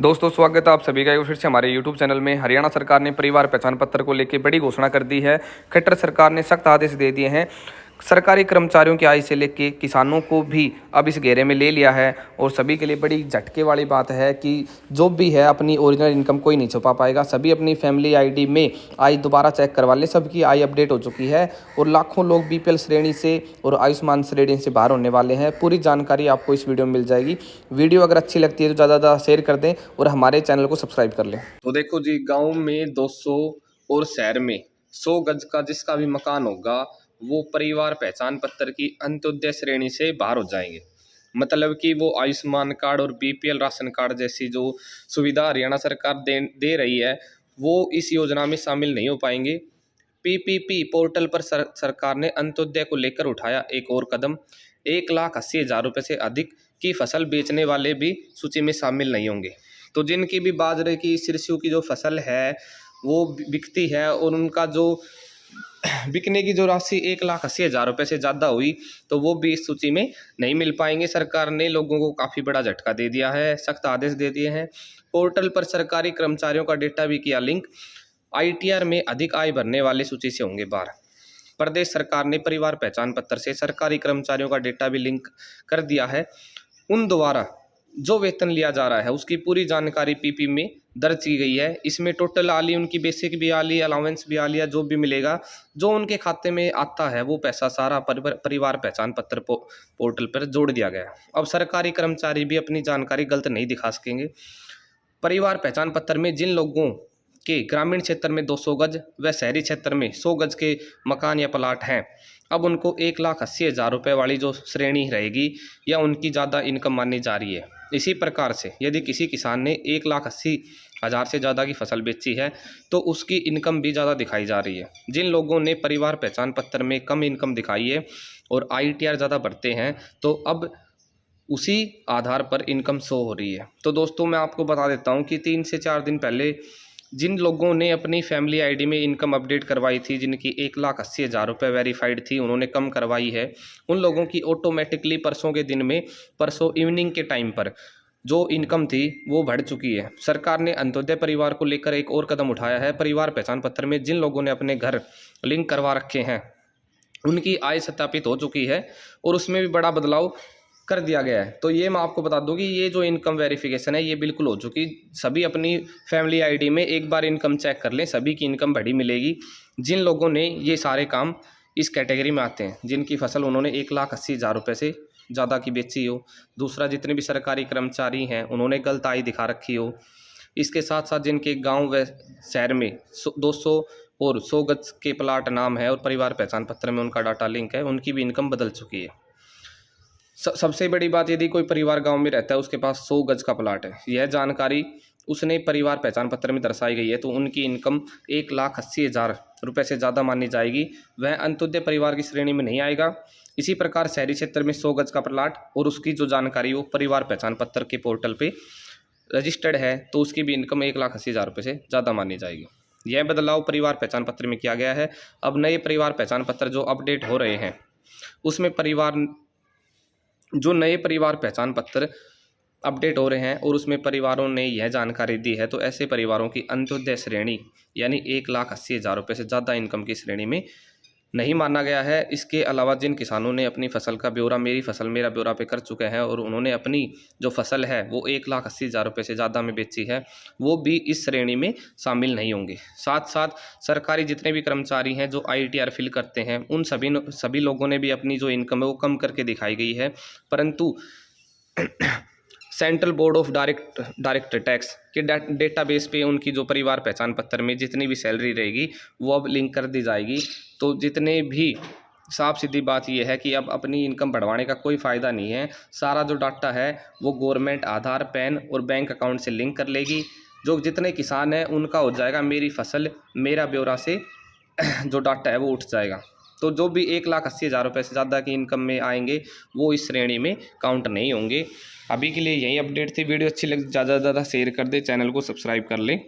दोस्तों स्वागत है आप सभी का एक बार फिर से हमारे YouTube चैनल में। हरियाणा सरकार ने परिवार पहचान पत्र को लेकर बड़ी घोषणा कर दी है। खट्टर सरकार ने सख्त आदेश दे दिए हैं। सरकारी कर्मचारियों की आय से लेकर किसानों को भी अब इस घेरे में ले लिया है और सभी के लिए बड़ी झटके वाली बात है कि जो भी है अपनी ओरिजिनल इनकम कोई नहीं छुपा पाएगा। सभी अपनी फैमिली आईडी में आय दोबारा चेक करवा लें। सबकी आय अपडेट हो चुकी है और लाखों लोग बीपीएल श्रेणी से और आयुष्मान श्रेणी से बाहर होने वाले हैं। पूरी जानकारी आपको इस वीडियो में मिल जाएगी। वीडियो अगर अच्छी लगती है तो ज़्यादा शेयर कर दें और हमारे चैनल को सब्सक्राइब कर लें। तो देखो जी, गांव में 200 और शहर में 100 गज का जिसका भी मकान होगा वो परिवार पहचान पत्र की अंत्योदय श्रेणी से बाहर हो जाएंगे। मतलब कि वो आयुष्मान कार्ड और बीपीएल राशन कार्ड जैसी जो सुविधा हरियाणा सरकार दे रही है वो इस योजना में शामिल नहीं हो पाएंगे। पीपीपी पोर्टल पर सरकार ने अंत्योदय को लेकर उठाया एक और कदम। 1,80,000 रुपये से अधिक की फसल बेचने वाले भी सूची में शामिल नहीं होंगे। तो जिनकी भी बाजरे की सरसों की जो फसल है वो बिकती है और उनका जो बिकने की जो राशि 1,80,000 रुपये से ज़्यादा हुई तो वो भी इस सूची में नहीं मिल पाएंगे। सरकार ने लोगों को काफ़ी बड़ा झटका दे दिया है, सख्त आदेश दे दिए हैं। पोर्टल पर सरकारी कर्मचारियों का डेटा भी किया लिंक। आईटीआर में अधिक आय भरने वाले सूची से होंगे बाहर। प्रदेश सरकार ने परिवार पहचान पत्र से सरकारी कर्मचारियों का डेटा भी लिंक कर दिया है। उन द्वारा जो वेतन लिया जा रहा है उसकी पूरी जानकारी पीपी में दर्ज की गई है। इसमें टोटल आली, उनकी बेसिक भी आली, अलाउंस भी आली, जो भी मिलेगा जो उनके खाते में आता है वो पैसा सारा परिवार पहचान पत्र पोर्टल पर जोड़ दिया गया है। अब सरकारी कर्मचारी भी अपनी जानकारी गलत नहीं दिखा सकेंगे। परिवार पहचान पत्र में जिन लोगों के ग्रामीण क्षेत्र में 200 गज व शहरी क्षेत्र में 100 गज के मकान या प्लाट हैं, अब उनको 1,80,000 रुपये वाली जो श्रेणी रहेगी या उनकी ज़्यादा इनकम मानी जा रही है। इसी प्रकार से यदि किसी किसान ने 1,80,000 से ज़्यादा की फसल बेची है तो उसकी इनकम भी ज़्यादा दिखाई जा रही है। जिन लोगों ने परिवार पहचान पत्र में कम इनकम दिखाई है और आईटीआर ज़्यादा भरते हैं तो अब उसी आधार पर इनकम शो हो रही है। तो दोस्तों मैं आपको बता देता हूँ कि 3 से 4 दिन पहले जिन लोगों ने अपनी फैमिली आईडी में इनकम अपडेट करवाई थी, जिनकी 1,80,000 रुपये वेरीफाइड थी, उन्होंने कम करवाई है, उन लोगों की ऑटोमेटिकली परसों के दिन में, परसों इवनिंग के टाइम पर जो इनकम थी वो बढ़ चुकी है। सरकार ने अंत्योदय परिवार को लेकर एक और कदम उठाया है। परिवार पहचान पत्र में जिन लोगों ने अपने घर लिंक करवा रखे हैं उनकी आय सत्यापित हो चुकी है और उसमें भी बड़ा बदलाव कर दिया गया है। तो ये मैं आपको बता दूं कि ये जो इनकम वेरिफिकेशन है ये बिल्कुल हो चुकी। सभी अपनी फैमिली आईडी में एक बार इनकम चेक कर लें, सभी की इनकम बढ़ी मिलेगी। जिन लोगों ने ये सारे काम इस कैटेगरी में आते हैं, जिनकी फसल उन्होंने 1,80,000 रुपये से ज़्यादा की बेची हो। दूसरा, जितने भी सरकारी कर्मचारी हैं उन्होंने गलत आय दिखा रखी हो। इसके साथ साथ जिनके गाँव व शहर में 200 और 100 गज के प्लाट नाम है और परिवार पहचान पत्र में उनका डाटा लिंक है, उनकी भी इनकम बदल चुकी है। सबसे बड़ी बात, यदि कोई परिवार गांव में रहता है उसके पास 100 गज का प्लाट है, यह जानकारी उसने परिवार पहचान पत्र में दर्शाई गई है तो उनकी इनकम 1,80,000 रुपये से ज़्यादा मानी जाएगी। वह अंत्योदय परिवार की श्रेणी में नहीं आएगा। इसी प्रकार शहरी क्षेत्र में 100 गज का प्लाट और उसकी जो जानकारी वो परिवार पहचान पत्र के पोर्टल पे रजिस्टर्ड है तो उसकी भी इनकम 1,80,000 रुपये से ज़्यादा मानी जाएगी। यह बदलाव परिवार पहचान पत्र में किया गया है। अब नए परिवार पहचान पत्र जो अपडेट हो रहे हैं उसमें नए परिवार पहचान पत्र अपडेट हो रहे हैं और उसमें परिवारों ने यह जानकारी दी है तो ऐसे परिवारों की अंत्योदय श्रेणी यानी 1,80,000 रुपये से ज़्यादा इनकम की श्रेणी में नहीं माना गया है। इसके अलावा जिन किसानों ने अपनी फसल का ब्यौरा मेरी फसल मेरा ब्यौरा पे कर चुके हैं और उन्होंने अपनी जो फसल है वो 1,80,000 रुपये से ज़्यादा में बेची है वो भी इस श्रेणी में शामिल नहीं होंगे। साथ साथ सरकारी जितने भी कर्मचारी हैं जो आईटीआर फिल करते हैं उन सभी लोगों ने भी अपनी जो इनकम है वो कम करके दिखाई गई है, परंतु central board of direct tax के डेटाबेस पे उनकी जो परिवार पहचान पत्र में जितनी भी सैलरी रहेगी वो अब लिंक कर दी जाएगी। तो जितने भी साफ सीधी बात यह है कि अब अपनी इनकम बढ़वाने का कोई फ़ायदा नहीं है। सारा जो डाटा है वो गवर्नमेंट आधार, पैन और बैंक अकाउंट से लिंक कर लेगी। जो जितने किसान हैं उनका हो जाएगा मेरी फसल मेरा ब्यौरा से जो डाटा है वो उठ जाएगा। तो जो भी 1,80,000 रुपये से ज़्यादा की इनकम में आएंगे वो इस श्रेणी में काउंट नहीं होंगे। अभी के लिए यही अपडेट थी। वीडियो अच्छी लगी ज़्यादा से ज़्यादा शेयर कर दे, चैनल को सब्सक्राइब कर लें।